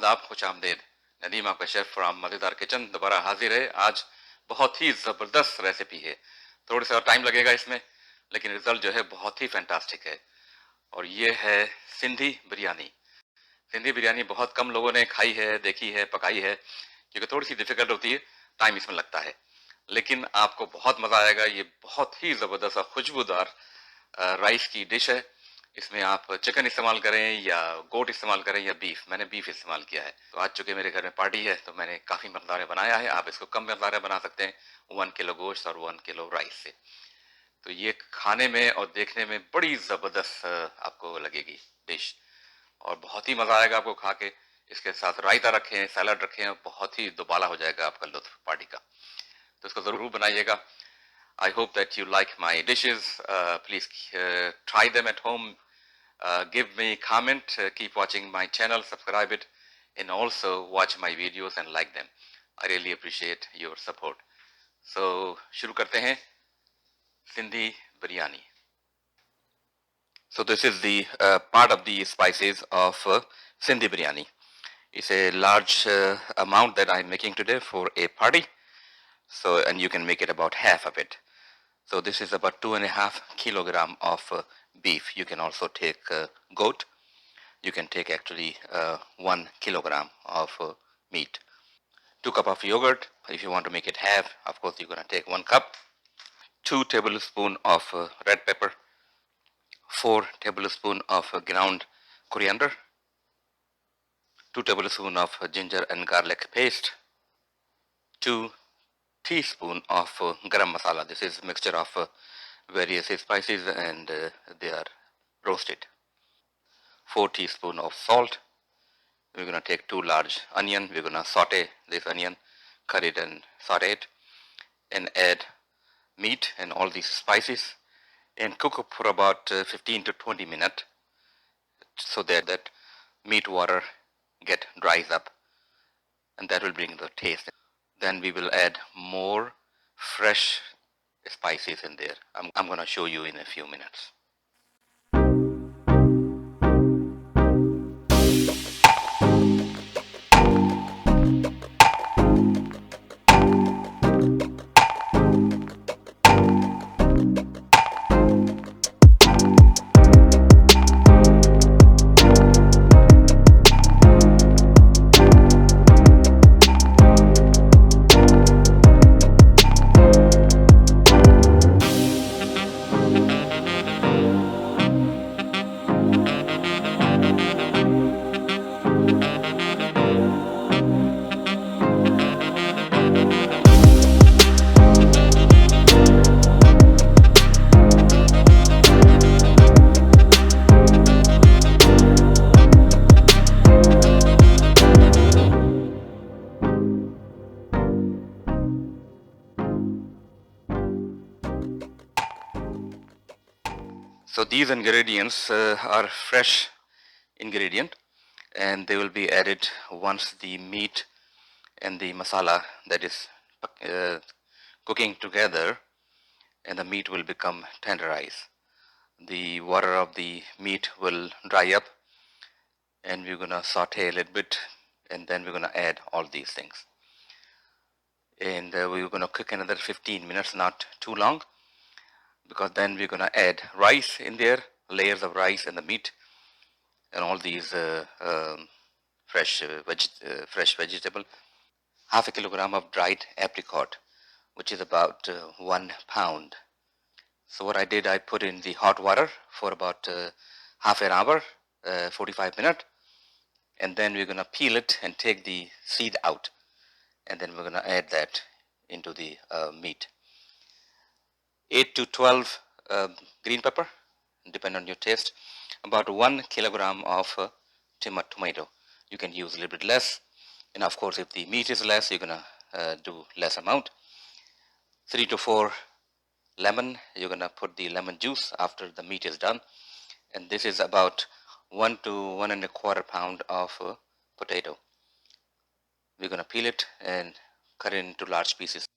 आदाब, खुश आमदेद। नदीम आपका शेफ फ्रॉम मज़ेदार किचन दोबारा हाजिर है। आज बहुत ही ज़बरदस्त रेसिपी है। थोड़ा सा टाइम लगेगा इसमें, लेकिन रिजल्ट जो है बहुत ही फैंटास्टिक है। और ये है सिंधी बिरयानी। सिंधी बिरयानी बहुत कम लोगों ने खाई है, देखी है, पकाई है, क्योंकि थोड़ी सी डिफिकल्ट होती है, टाइम इसमें लगता है। लेकिन आपको बहुत मज़ा आएगा। ये बहुत ही ज़बरदस्त और खुशबूदार राइस की डिश है। इसमें आप चिकन इस्तेमाल करें या गोट इस्तेमाल करें या बीफ, मैंने बीफ इस्तेमाल किया है। तो आज चूंकि मेरे घर में पार्टी है तो मैंने काफ़ी मकदार में बनाया है। आप इसको कम मकदार में बना सकते हैं, 1 किलो गोश्त और 1 किलो राइस से। तो ये खाने में और देखने में बड़ी ज़बरदस्त आपको लगेगी डिश, और बहुत ही मज़ा आएगा आपको खा के। इसके साथ रायता रखें, सैलड रखें, बहुत ही दुबाला हो जाएगा आपका लुत्फ पार्टी का। तो इसको ज़रूर बनाइएगा। I hope that you like my dishes. Please try them at home. Give me comment. Keep watching my channel. Subscribe it, and also watch my videos and like them. I really appreciate your support. So शुरू करते हैं Sindhi biryani. So this is the part of the spices of Sindhi biryani. It's a large amount that I'm making today for a party. So, and you can make it about half of it. So this is about 2.5 kilogram of beef. You can also take goat. You can take actually 1 kilogram of meat. 2 cups of yogurt. If you want to make it half, of course you're going to take 1 cup. 2 tablespoons of red pepper. 4 tablespoons of ground coriander. 2 tablespoons of ginger and garlic paste. 2 teaspoons of garam masala. This is a mixture of various spices, and they are roasted. 4 teaspoons of salt. We're going to take 2 large onion. We're going to saute this onion, cut it and saute it, and add meat and all these spices, and cook it for about 15 to 20 minutes, so that meat water get dries up, and that will bring the taste. Then we will add more fresh spices in there. I'm going to show you in a few minutes. So these ingredients are fresh ingredient, and they will be added once the meat and the masala that is cooking together, and the meat will become tenderized. The water of the meat will dry up, and we're going to saute a little bit, and then we're going to add all these things. And we're going to cook another 15 minutes, not too long, because then we're going to add rice in there, layers of rice and the meat, and all these fresh vegetable. 0.5 kilogram of dried apricot, which is about 1 pound. So what I did, I put in the hot water for about half an hour, 45 minutes, and then we're going to peel it and take the seed out, and then we're going to add that into the meat. 8 to 12 green pepper, depend on your taste. About 1 kilogram of tomato. You can use a little bit less, and of course if the meat is less, you're gonna do less amount. 3 to 4 lemon. You're gonna put the lemon juice after the meat is done, and this is about 1 to 1.25 pound of potato. We're gonna peel it and cut it into large pieces.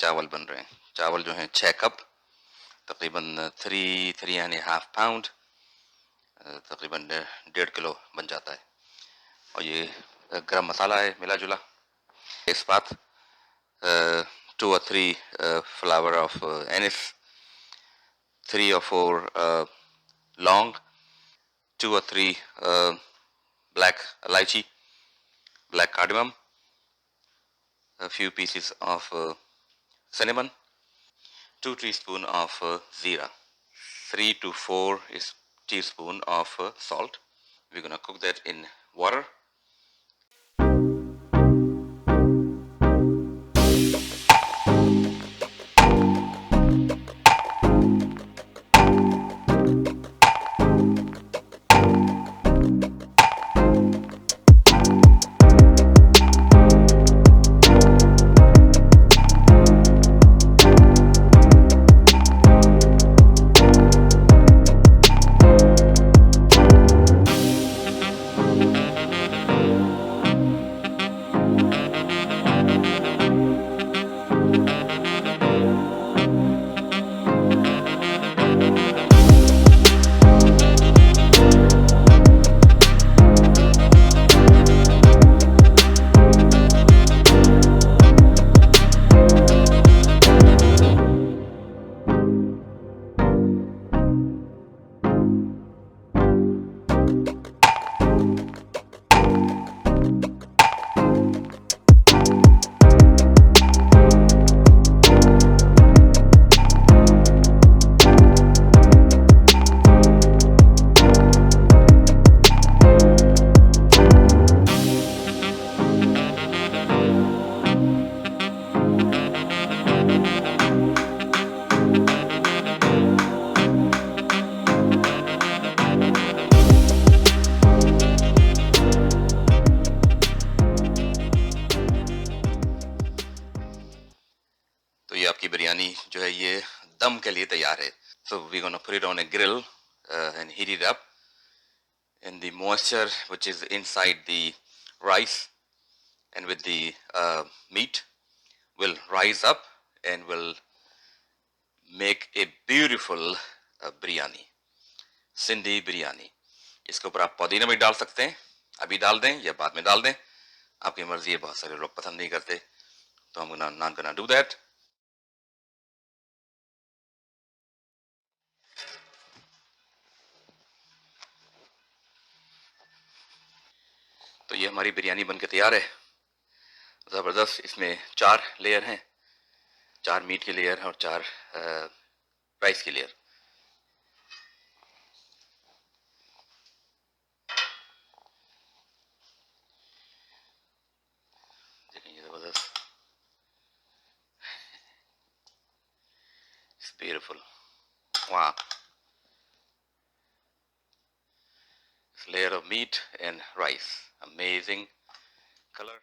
चावल बन रहे हैं। चावल जो हैं 6 cup, तकरीबन 3.5 pound, तकरीबन 1.5 kilo बन जाता है। और ये गरम मसाला है मिला जुला, इस बात 2 or 3 flower of anise, 3 or 4 long, 2 or 3 black elaichi, black cardamom, a few pieces of cinnamon, 2 teaspoons of zira, 3 to 4 teaspoon of salt. We're gonna cook that in water. तो ये आपकी बिरयानी जो है ये दम के लिए तैयार है. So we're gonna put it on a grill and heat it up, and the moisture which is inside the rice and with the meat will rise up and will make a beautiful biryani, Sindhi biryani. इसके ऊपर आप पुदीना भी डाल सकते हैं, अभी डाल दें या बाद में डाल दें, आपकी मर्जी है. बहुत सारे लोग पसंद नहीं करते, तो I'm not gonna do that. तो ये हमारी बिरयानी बनके तैयार है, ज़बरदस्त. इसमें 4 लेयर हैं, 4 मीट की लेयर और 4 राइस की लेयर. देखें ये ज़बरदस्त, इट्स ब्यूटीफुल. वाह, layer of meat and rice, amazing color.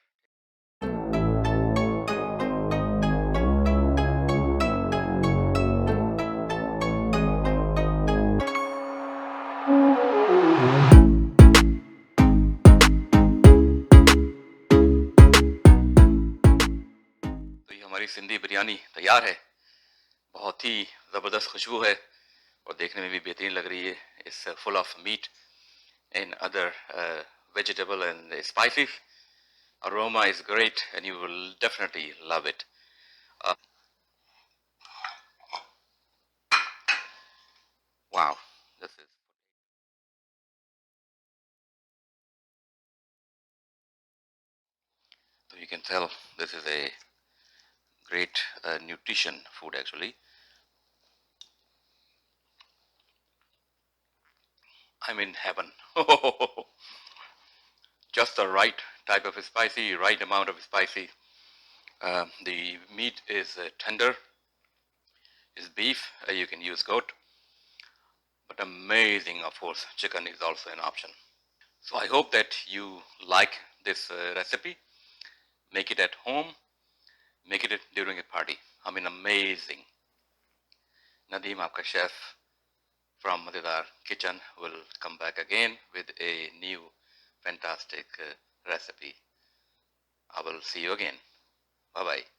तो ये हमारी सिंधी बिरयानी तैयार है. बहुत ही ज़बरदस्त खुशबू है और देखने में भी बेहतरीन लग रही है. It's full of meat and other vegetable and spices. Aroma is great and you will definitely love it. Wow, this is, so you can tell this is a great nutrition food actually. I'm in heaven. Just the right type of spicy, right amount of spicy. The meat is tender, is beef. You can use goat, but amazing, of course, chicken is also an option. So I hope that you like this recipe. Make it at home, make it during a party. I mean, amazing. Nadeem, aapka chef from Mazeydar Kitchen, will come back again with a new fantastic recipe. I will see you again. Bye bye.